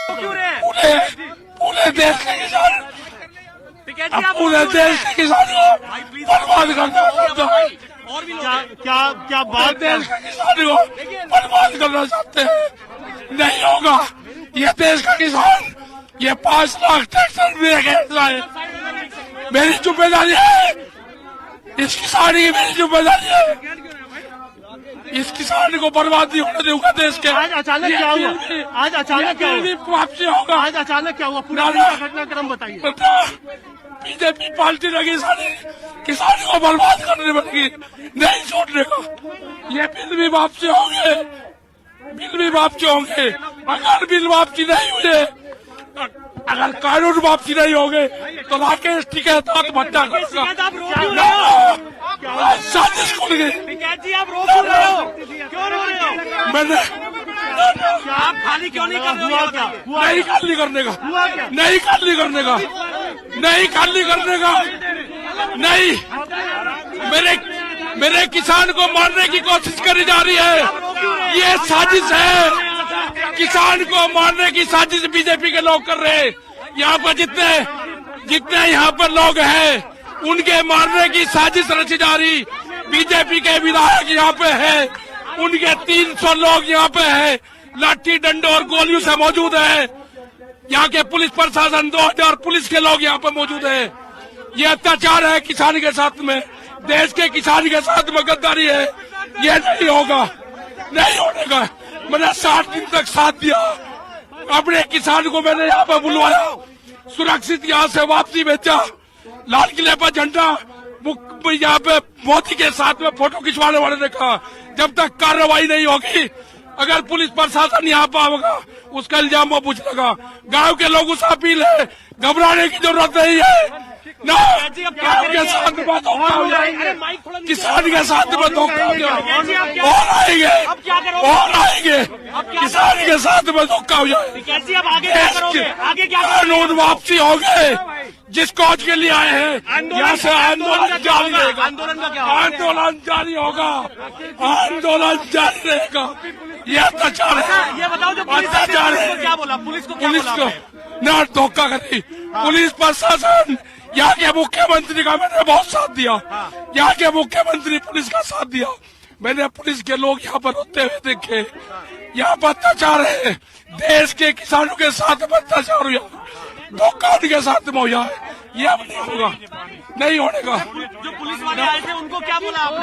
पूरे देश के किसान, पूरे देश के किसान को बर्बाद करना चाहते हैं। क्या बात, देश के किसान को बर्बाद करना चाहते हैं। नहीं होगा। ये देश का किसान, ये 5 लाख ट्रैक्टर है, मेरी जिम्मेदारी है। इस किसान की मेरी जिम्मेदारी है। इस किसान को बर्बाद नहीं होने दूंगा देश के। आज अचानक क्या हुआ? आज अचानक क्या हुआ? वापसी होगा। आज अचानक क्या हुआ? पूरा घटनाक्रम बताइए। बीजेपी पार्टी लगी सारी किसान को बर्बाद करने लगी, नहीं छोड़ने का। ये बिल भी वापसी होंगे, बिल भी वापसी होंगे। अगर बिल वापसी नहीं हुए, अगर कानून वापसी नहीं होंगे तो राकेश टिकैत आत्महत्या करेगा। साजिश कर गई। आप रो क्यों रहे हो? क्यों रो रहे हो? मैंने आप खाली क्यों नहीं कर रहे? हुआ क्या? नहीं खाली करने का, हुआ क्या? नहीं खाली करने का, नहीं खाली करने का, नहीं। मेरे किसान को मारने की कोशिश करी जा रही है। ये साजिश है। किसान को मारने की साजिश बीजेपी के लोग कर रहे हैं। यहाँ पर जितने यहाँ पर लोग हैं, उनके मारने की साजिश रची जा रही। बीजेपी के विधायक यहाँ पे है, उनके 300 लोग यहाँ पे है, लाठी डंडों और गोलियों से मौजूद है। यहाँ के पुलिस प्रशासन 2000 पुलिस के लोग यहाँ पे मौजूद है। ये अत्याचार है किसान के साथ में, देश के किसान के साथ में गद्दारी है। ये नहीं होगा, नहीं होने का। मैंने 60 दिन तक साथ दिया। अपने किसान को मैंने यहाँ पे बुलवाया, सुरक्षित यहाँ से वापसी भेजा। लाल किले पर झंडा यहाँ पे मोदी के साथ में फोटो खिंचवाने वाले ने कहा जब तक कार्रवाई नहीं होगी, अगर पुलिस प्रशासन यहाँ पर होगा उसका इल्जाम वो पूछ लेगा। गांव के लोगों से अपील है, घबराने की जरूरत नहीं है ना। गांव के साथ में धोखा हो जाएंगे, किसान के साथ में धोखा हो जाएगा। और आएंगे किसान के साथ में धोखा हो जाएगा। कानून वापसी हो गए। जिस कौज के लिए आए हैं, यहाँ से आंदोलन जारी रहेगा। आंदोलन जारी होगा, आंदोलन जारी रहेगा। ये अत्याचार है। ये बताओ, जो अत्याचार है, क्या बोला पुलिस को? पुलिस को न धोखा करी। पुलिस प्रशासन, यहाँ के मुख्यमंत्री का मैंने बहुत साथ दिया। यहाँ के मुख्यमंत्री पुलिस का साथ दिया। मैंने पुलिस के लोग यहाँ पर होते हुए देखे। यहाँ पर अत्याचार है। देश के किसानों के साथ में अत्याचार हुआ, धोखा उनके साथ में हुआ। ये अब नहीं होगा, नहीं होने का। जो पुलिस वाले आए थे उनको क्या बोला आपने?